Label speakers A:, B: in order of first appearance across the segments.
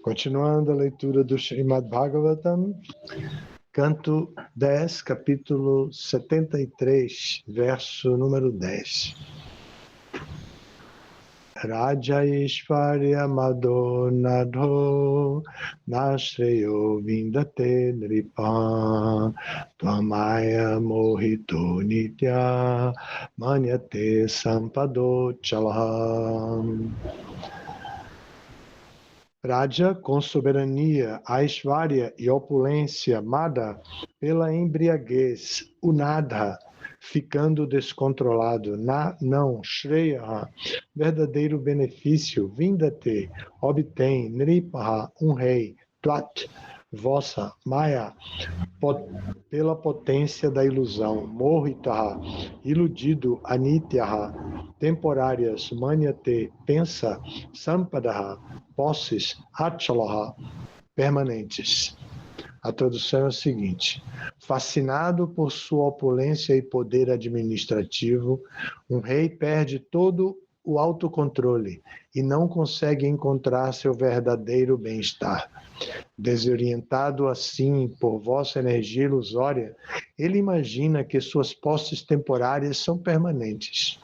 A: Continuando a leitura do Srimad Bhagavatam, canto 10, capítulo 73, verso número 10. Raja Ishvarya Madonadho Nashreyo Vindate Nripa Tvamaya Mohito Nitya Manyate Sampado Chalaham. Raja, com soberania, Aishvarya e opulência, Mada, pela embriaguez, o nada, ficando descontrolado, não, Shreya, verdadeiro benefício, Vindate, obtém, Nripaha, um rei, Tvat, vossa, Maya, pela potência da ilusão, Mohitaha, iludido, Anityaha, temporárias, Manyate, pensa, Sampadaha, posses, Achalaha, permanentes. A tradução é a seguinte: fascinado por sua opulência e poder administrativo, um rei perde todo o autocontrole e não consegue encontrar seu verdadeiro bem-estar. Desorientado assim por vossa energia ilusória, ele imagina que suas posses temporárias são permanentes.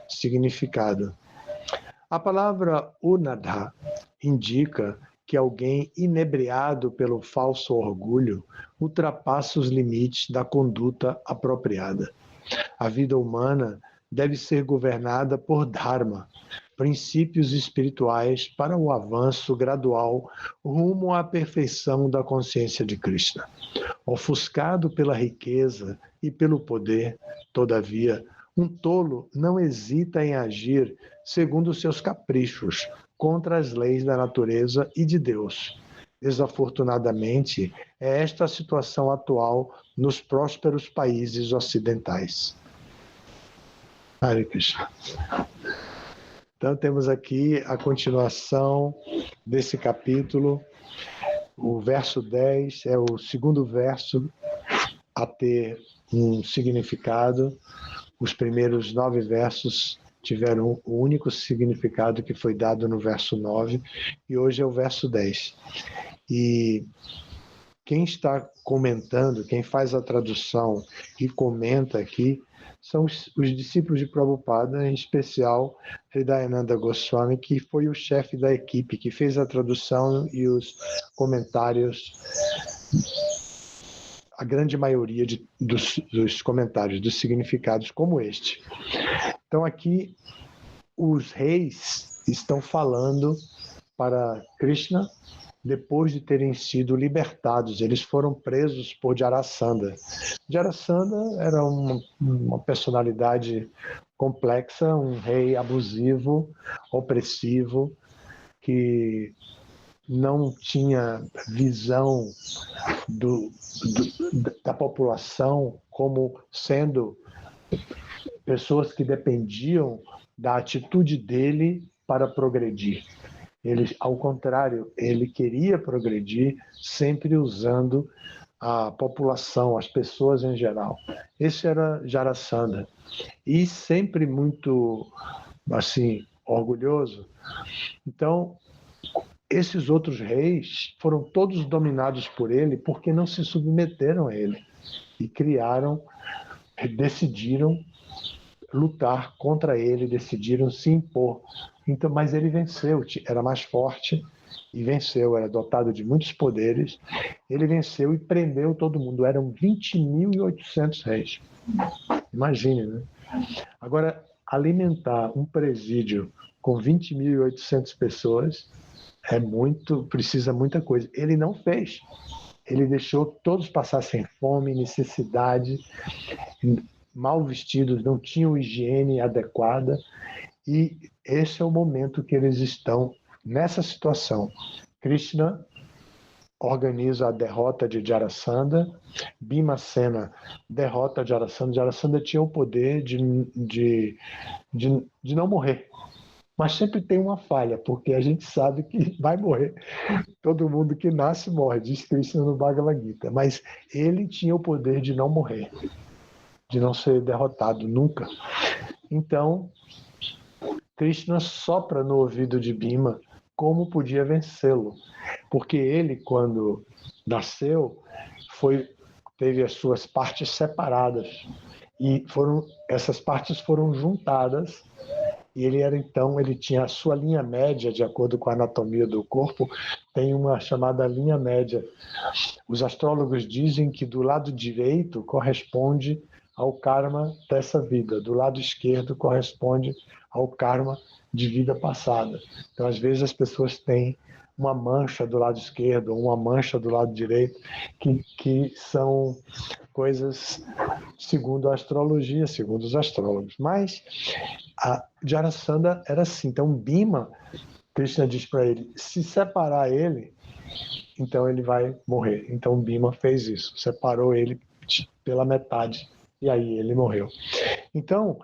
A: Significado: a palavra Unadha indica que alguém inebriado pelo falso orgulho ultrapassa os limites da conduta apropriada. A vida humana deve ser governada por Dharma, princípios espirituais para o avanço gradual rumo à perfeição da consciência de Krishna. Ofuscado pela riqueza e pelo poder, todavia, um tolo não hesita em agir segundo seus caprichos, contra as leis da natureza e de Deus. Desafortunadamente, é esta a situação atual nos prósperos países ocidentais. Hare Krishna. Então temos aqui a continuação desse capítulo. O verso 10 é o segundo verso a ter um significado. Os primeiros 9 versos tiveram o único significado que foi dado no verso 9, e hoje é o verso 10. E quem está comentando, quem faz a tradução e comenta aqui, são os discípulos de Prabhupada, em especial Hridayananda Goswami, que foi o chefe da equipe, que fez a tradução e os comentários, a grande maioria dos comentários, dos significados como este. Então aqui os reis estão falando para Krishna depois de terem sido libertados. Eles foram presos por Jarasandha. Jarasandha era uma personalidade complexa, um rei abusivo, opressivo, que não tinha visão da população como sendo pessoas que dependiam da atitude dele para progredir. Ele, ao contrário, ele queria progredir sempre usando a população, as pessoas em geral. Esse era Jarasandha. E sempre muito, assim, orgulhoso. Então, esses outros reis foram todos dominados por ele porque não se submeteram a ele. E decidiram lutar contra ele, decidiram se impor. Então, mas ele venceu, era mais forte e venceu, era dotado de muitos poderes. Ele venceu e prendeu todo mundo. Eram 20.800 reis. Imagine, né? Agora, alimentar um presídio com 20.800 pessoas precisa muita coisa. Ele não fez. Ele deixou todos passassem fome, necessidade, mal vestidos, não tinham higiene adequada, e esse é o momento que eles estão nessa situação. Krishna organiza a derrota de Jarasandha, Bhimasena derrota Jarasandha. Jarasandha tinha o poder de não morrer, mas sempre tem uma falha, porque a gente sabe que vai morrer. Todo mundo que nasce morre, diz Krishna no Bhagavad Gita, mas ele tinha o poder de não morrer, de não ser derrotado nunca. Então, Krishna sopra no ouvido de Bhima como podia vencê-lo. Porque ele, quando nasceu, teve as suas partes separadas. E essas partes foram juntadas. E ele tinha a sua linha média, de acordo com a anatomia do corpo, tem uma chamada linha média. Os astrólogos dizem que do lado direito corresponde ao karma dessa vida, do lado esquerdo corresponde ao karma de vida passada. Então, às vezes, as pessoas têm uma mancha do lado esquerdo, ou uma mancha do lado direito, que são coisas segundo a astrologia, segundo os astrólogos. Mas a Jarasandha era assim. Então, Bhima, Krishna diz para ele, se separar ele, então ele vai morrer. Então, Bhima fez isso, separou ele pela metade, e aí ele morreu. Então,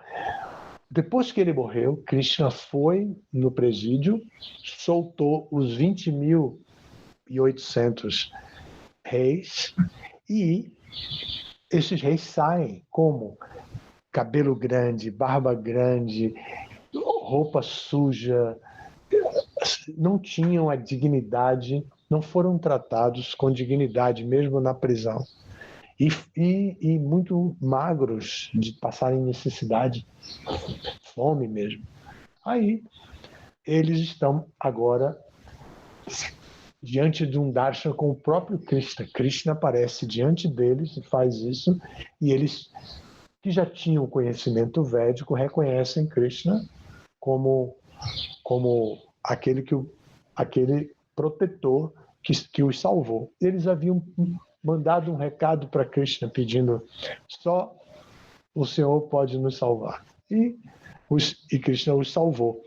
A: depois que ele morreu, Krishna foi no presídio, soltou os 20.800 reis, e esses reis saem como cabelo grande, barba grande, roupa suja, não tinham a dignidade, não foram tratados com dignidade mesmo na prisão. E muito magros, de passarem necessidade, fome mesmo. Aí eles estão agora diante de um darshan com o próprio Krishna. Krishna aparece diante deles e faz isso, e eles, que já tinham conhecimento védico, reconhecem Krishna como aquele protetor que os salvou. Eles haviam mandado um recado para Krishna pedindo: só o Senhor pode nos salvar. E Krishna os salvou.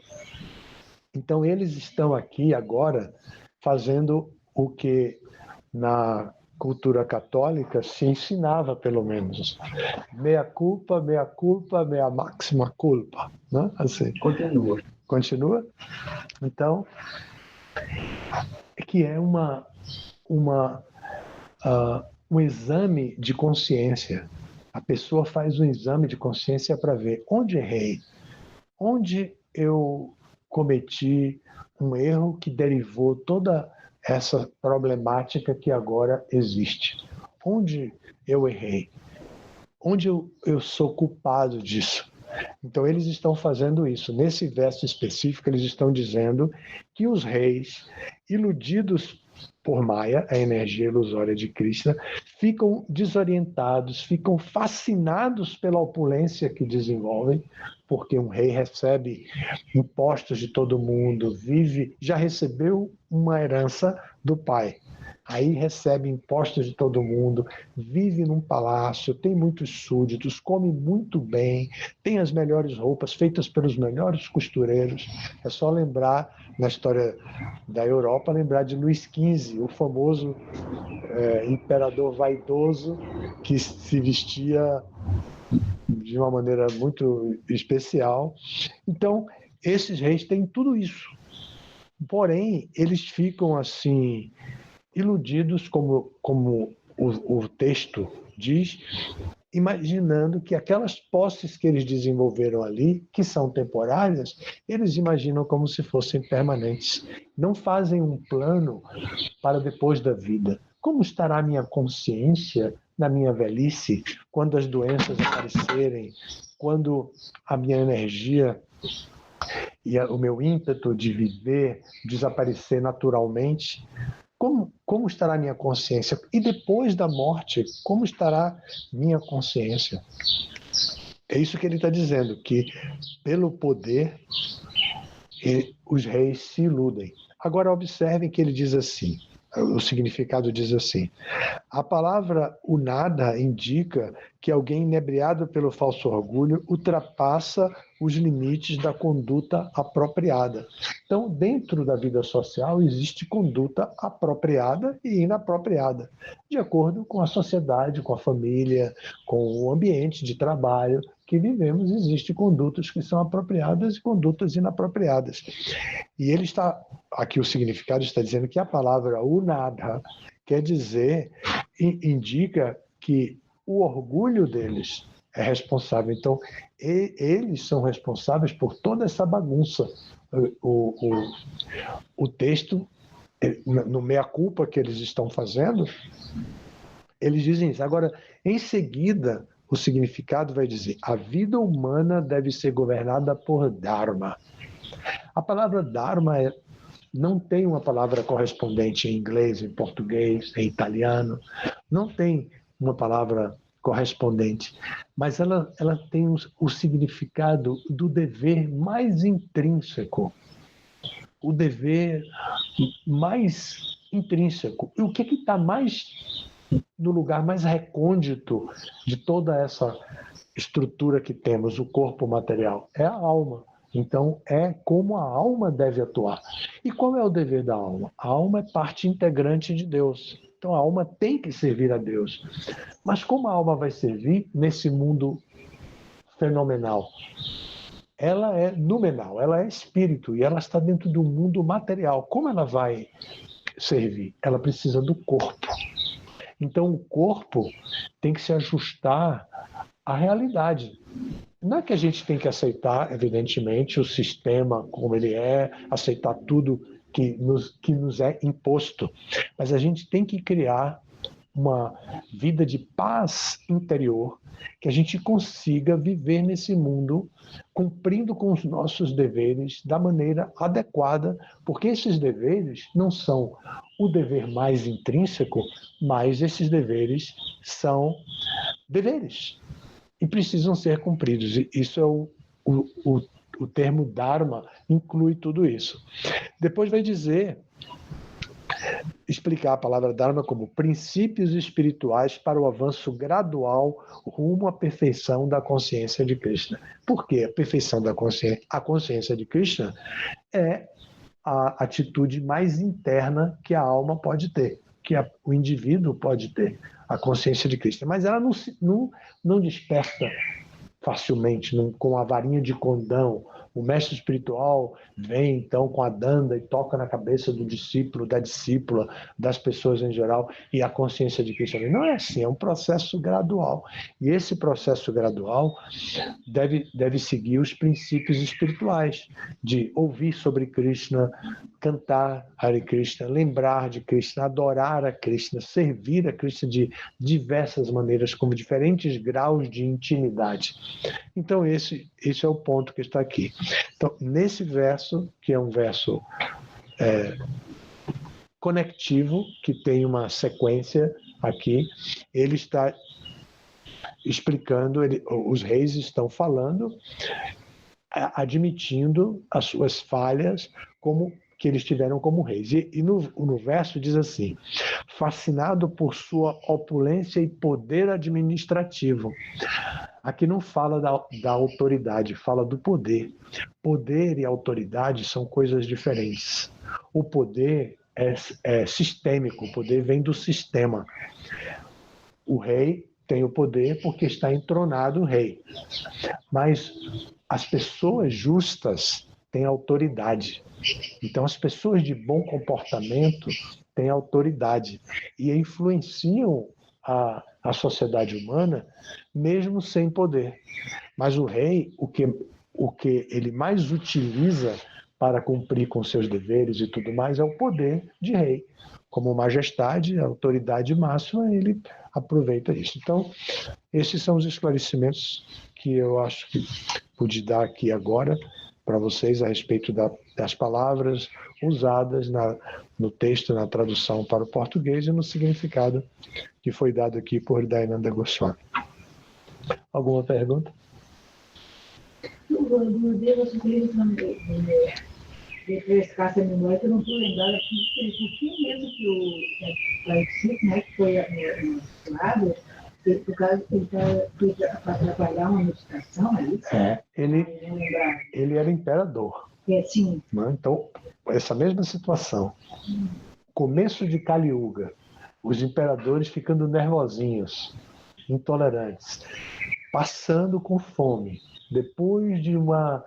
A: Então eles estão aqui agora fazendo o que na cultura católica se ensinava, pelo menos: mea culpa, mea máxima culpa, né? Assim. Continua? Então, que é um exame de consciência. A pessoa faz um exame de consciência para ver onde errei, onde eu cometi um erro que derivou toda essa problemática que agora existe. Onde eu errei? Onde eu sou culpado disso? Então, eles estão fazendo isso. Nesse verso específico, eles estão dizendo que os reis, iludidos por Maya, a energia ilusória de Krishna, ficam desorientados, ficam fascinados pela opulência que desenvolvem, porque um rei recebe impostos de todo mundo, já recebeu uma herança do pai. Aí recebe impostos de todo mundo, vive num palácio, tem muitos súditos, come muito bem, tem as melhores roupas feitas pelos melhores costureiros. É só lembrar, na história da Europa, lembrar de Luís XV, o famoso imperador vaidoso que se vestia de uma maneira muito especial. Então, esses reis têm tudo isso. Porém, eles ficam assim iludidos, como o texto diz, imaginando que aquelas posses que eles desenvolveram ali, que são temporárias, eles imaginam como se fossem permanentes. Não fazem um plano para depois da vida. Como estará a minha consciência na minha velhice, quando as doenças aparecerem, quando a minha energia e o meu ímpeto de viver desaparecer naturalmente? Como estará minha consciência? E depois da morte, como estará minha consciência? É isso que ele está dizendo, que pelo poder os reis se iludem. Agora observem que ele diz assim, o significado diz assim: a palavra unada indica que alguém inebriado pelo falso orgulho ultrapassa os limites da conduta apropriada. Então, dentro da vida social, existe conduta apropriada e inapropriada, de acordo com a sociedade, com a família, com o ambiente de trabalho que vivemos. Existem condutas que são apropriadas e condutas inapropriadas. E ele está, aqui o significado está dizendo que a palavra unada quer dizer, indica que o orgulho deles é responsável. Então, eles são responsáveis por toda essa bagunça, o texto, no meia-culpa que eles estão fazendo, eles dizem isso. Agora, em seguida, o significado vai dizer: a vida humana deve ser governada por Dharma. A palavra Dharma não tem uma palavra correspondente em inglês, em português, em italiano. Não tem uma palavra correspondente, mas ela tem o significado do dever mais intrínseco, o dever mais intrínseco. E o que está mais no lugar mais recôndito de toda essa estrutura que temos, o corpo material? É a alma. Então, é como a alma deve atuar. E qual é o dever da alma? A alma é parte integrante de Deus. Então, a alma tem que servir a Deus. Mas como a alma vai servir nesse mundo fenomenal? Ela é numenal, ela é espírito e ela está dentro do mundo material. Como ela vai servir? Ela precisa do corpo. Então, o corpo tem que se ajustar à realidade. Não é que a gente tem que aceitar, evidentemente, o sistema como ele é, aceitar tudo que nos é imposto, mas a gente tem que criar uma vida de paz interior, que a gente consiga viver nesse mundo cumprindo com os nossos deveres da maneira adequada, porque esses deveres não são o dever mais intrínseco, mas esses deveres são deveres e precisam ser cumpridos. E isso é o termo Dharma, inclui tudo isso. Depois vai explicar a palavra Dharma como princípios espirituais para o avanço gradual rumo à perfeição da consciência de Krishna. Por quê? A perfeição da consciência, a consciência de Krishna é a atitude mais interna que a alma pode ter, que o indivíduo pode ter, a consciência de Krishna. Mas ela não desperta facilmente, com a varinha de condão. O mestre espiritual vem então com a danda e toca na cabeça do discípulo, da discípula, das pessoas em geral, e a consciência de Krishna. Não é assim, é um processo gradual. E esse processo gradual deve seguir os princípios espirituais, de ouvir sobre Krishna, cantar Hare Krishna, lembrar de Krishna, adorar a Krishna, servir a Krishna de diversas maneiras, com diferentes graus de intimidade. Então, esse é o ponto que está aqui. Então, nesse verso, que é um verso conectivo, que tem uma sequência aqui, ele está explicando, os reis estão falando, admitindo as suas falhas como que eles tiveram como reis. E no verso diz assim: fascinado por sua opulência e poder administrativo. Aqui não fala da autoridade, fala do poder. Poder e autoridade são coisas diferentes. O poder é sistêmico, o poder vem do sistema. O rei tem o poder porque está entronado o rei. Mas as pessoas justas têm autoridade. Então, as pessoas de bom comportamento têm autoridade e influenciam a sociedade humana, mesmo sem poder. Mas o rei, o que ele mais utiliza para cumprir com seus deveres e tudo mais é o poder de rei. Como majestade, a autoridade máxima, ele aproveita isso. Então, esses são os esclarecimentos que eu acho que pude dar aqui agora para vocês a respeito das palavras usadas no texto, na tradução para o português e no significado que foi dado aqui por Dayananda Goswami. Alguma pergunta?
B: Gurudev, eu queria refrescar essa memória, que eu não estou lembrada por que mesmo que o Parecido, né, que foi abençoado, por causa ele foi para trabalhar uma meditação ali.
A: Ele era imperador.
B: Sim.
A: Então, essa mesma situação. Começo de Kali Yuga, os imperadores ficando nervosinhos, intolerantes, passando com fome, depois de uma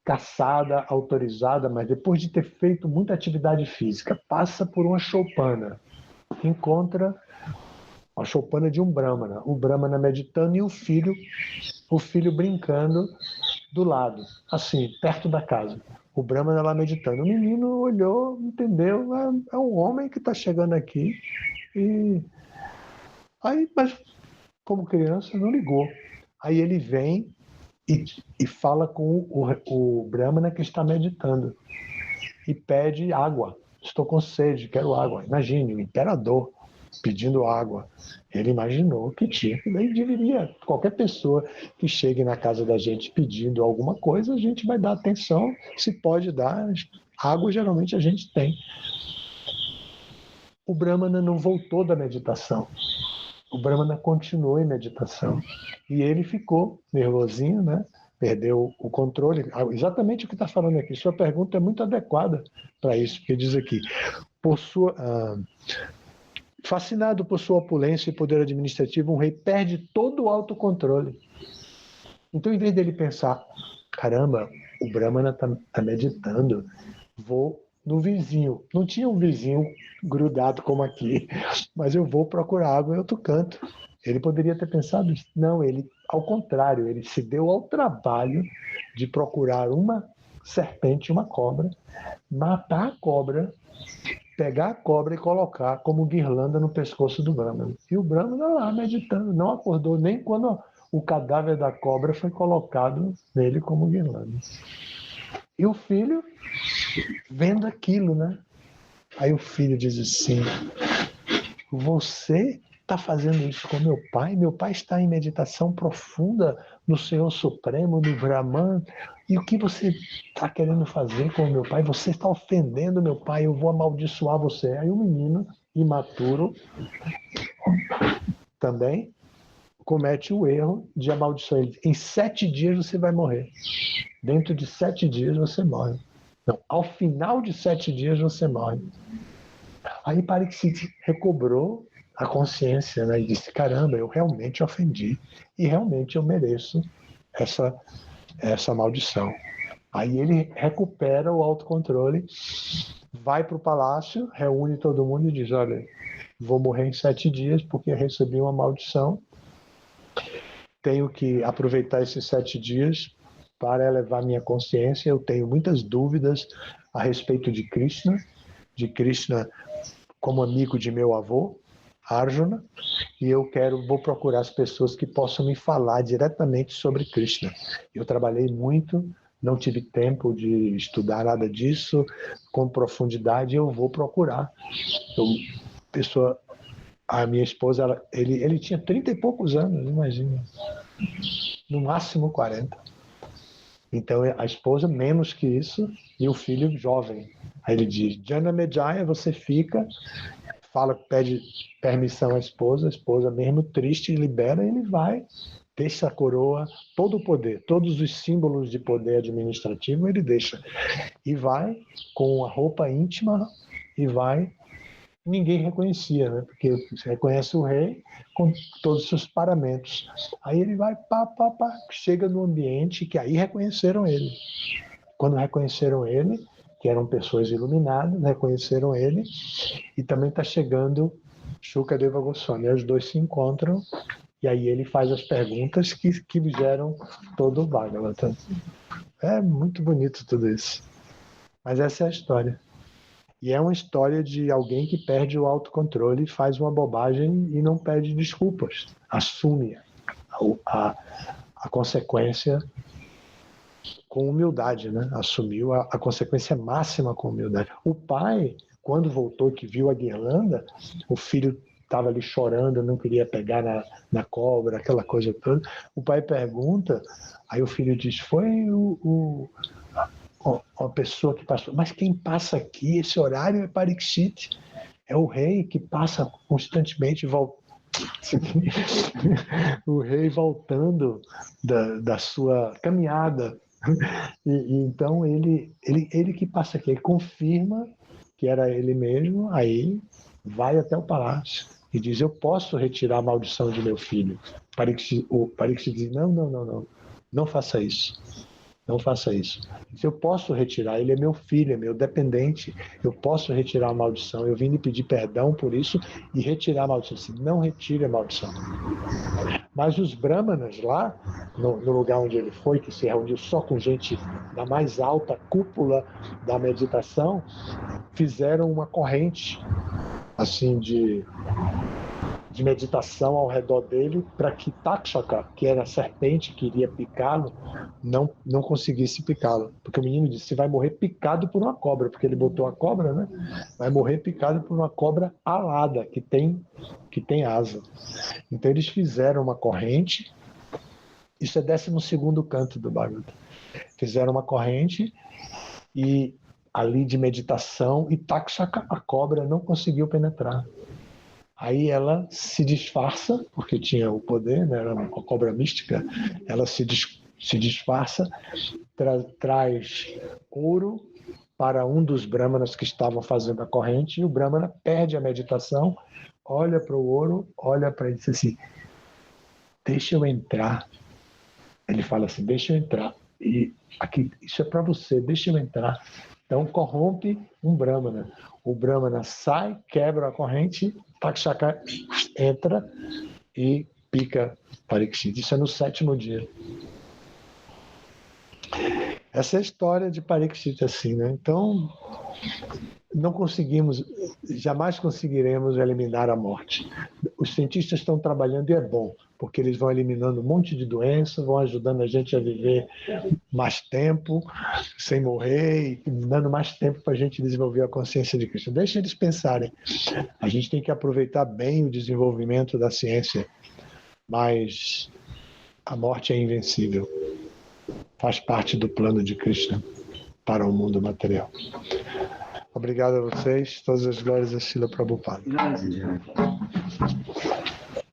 A: caçada autorizada, mas depois de ter feito muita atividade física, passa por uma choupana, encontra a choupana de um brahmana, o brahmana meditando e o filho brincando do lado, assim, perto da casa. O Brahmana lá meditando. O menino olhou, entendeu? É um homem que está chegando aqui. E aí, mas como criança, não ligou. Aí ele vem e fala com o Brahmana que está meditando e pede água. Estou com sede, quero água. Imagine, o imperador pedindo água. Ele imaginou que tinha, que daí deveria, qualquer pessoa que chegue na casa da gente pedindo alguma coisa, a gente vai dar atenção, se pode dar. Água geralmente a gente tem. O Brahmana não voltou da meditação. O Brahmana continuou em meditação. E ele ficou nervosinho, né? Perdeu o controle. Exatamente o que está falando aqui. Sua pergunta é muito adequada para isso, porque diz aqui, fascinado por sua opulência e poder administrativo, um rei perde todo o autocontrole. Então, em vez dele pensar, caramba, o Brahmana está meditando, vou no vizinho. Não tinha um vizinho grudado como aqui, mas eu vou procurar água em outro canto. Ele poderia ter pensado isso. Não, ele, ao contrário, ele se deu ao trabalho de procurar uma serpente, uma cobra, matar a cobra, pegar a cobra e colocar como guirlanda no pescoço do Brahmana. E o Brahmana lá meditando, não acordou nem quando o cadáver da cobra foi colocado nele como guirlanda. E o filho, vendo aquilo, né? Aí o filho diz assim, você está fazendo isso com meu pai? Meu pai está em meditação profunda no Senhor Supremo, no Brahman. E o que você está querendo fazer com o meu pai? Você está ofendendo meu pai, eu vou amaldiçoar você. Aí o menino, imaturo, também comete o erro de amaldiçoar ele. Em 7 dias você vai morrer. Dentro de 7 dias você morre. Não, ao final de 7 dias você morre. Aí Pariksit recobrou a consciência, né, e disse, caramba, eu realmente ofendi e realmente eu mereço essa maldição. Aí ele recupera o autocontrole, vai para o palácio, reúne todo mundo e diz, olha, vou morrer em 7 dias porque recebi uma maldição, tenho que aproveitar esses 7 dias para elevar minha consciência, eu tenho muitas dúvidas a respeito de Krishna como amigo de meu avô, Arjuna, e vou procurar as pessoas que possam me falar diretamente sobre Krishna. Eu trabalhei muito, não tive tempo de estudar nada disso com profundidade, eu vou procurar. A minha esposa, ele tinha 30 e poucos anos, imagina, no máximo 40. Então a esposa menos que isso e o filho jovem. Aí ele diz, Janamejaya, você fica, pede permissão à esposa, a esposa mesmo triste libera, ele vai, deixa a coroa, todo o poder, todos os símbolos de poder administrativo ele deixa. E vai com a roupa íntima e vai, ninguém reconhecia, né? Porque você reconhece o rei com todos os seus paramentos. Aí ele vai, chega no ambiente que aí reconheceram ele. Quando reconheceram ele, que eram pessoas iluminadas, reconheceram ele, e também está chegando Shukadeva Goswami. Aí os dois se encontram, e aí ele faz as perguntas que geram todo o Bhagavata. É muito bonito tudo isso. Mas essa é a história. E é uma história de alguém que perde o autocontrole, faz uma bobagem e não pede desculpas. Assume a consequência com humildade, né? Assumiu a consequência máxima com humildade. O pai, quando voltou, que viu a guirlanda, o filho estava ali chorando, não queria pegar na cobra, aquela coisa toda. O pai pergunta, aí o filho diz, foi uma pessoa que passou. Mas quem passa aqui, esse horário é Pariksit, é o rei que passa constantemente, o rei voltando da sua caminhada. E então ele que passa aqui, ele confirma que era ele mesmo, aí vai até o palácio e diz, eu posso retirar a maldição de meu filho. O Pariksit diz, não faça isso. Não faça isso. Se eu posso retirar, ele é meu filho, é meu dependente, eu posso retirar a maldição, eu vim lhe pedir perdão por isso e retirar a maldição. Assim, não retire a maldição. Mas os brahmanas lá, no lugar onde ele foi, que se reuniu só com gente da mais alta cúpula da meditação, fizeram uma corrente assim de meditação ao redor dele para que Takshaka, que era a serpente que iria picá-lo, não conseguisse picá-lo. Porque o menino disse, você vai morrer picado por uma cobra, porque ele botou a cobra, né? Vai morrer picado por uma cobra alada, que tem asa. Então eles fizeram uma corrente, isso é 12º canto do Bhagavata. Fizeram uma corrente e ali de meditação, e Takshaka, a cobra, não conseguiu penetrar. Aí ela se disfarça, porque tinha o poder, né? Era uma cobra mística, ela se disfarça, traz ouro para um dos brahmanas que estavam fazendo a corrente, e o brahmana perde a meditação, olha para o ouro, olha para ele e diz assim, deixa eu entrar. Ele fala assim, deixa eu entrar. E aqui, isso é para você, deixa eu entrar. Então corrompe um brahmana. O brahmana sai, quebra a corrente, Takshaka entra e pica Parikshit. Isso é no 7º dia. Essa é a história de Parikshit assim, né? Então, jamais conseguiremos eliminar a morte. Os cientistas estão trabalhando e é bom, porque eles vão eliminando um monte de doenças, vão ajudando a gente a viver mais tempo, sem morrer, e dando mais tempo para a gente desenvolver a consciência de Cristo. Deixa eles pensarem. A gente tem que aproveitar bem o desenvolvimento da ciência, mas a morte é invencível. Faz parte do plano de Krishna para o mundo material. Obrigado a vocês. Todas as glórias a Srila Prabhupada.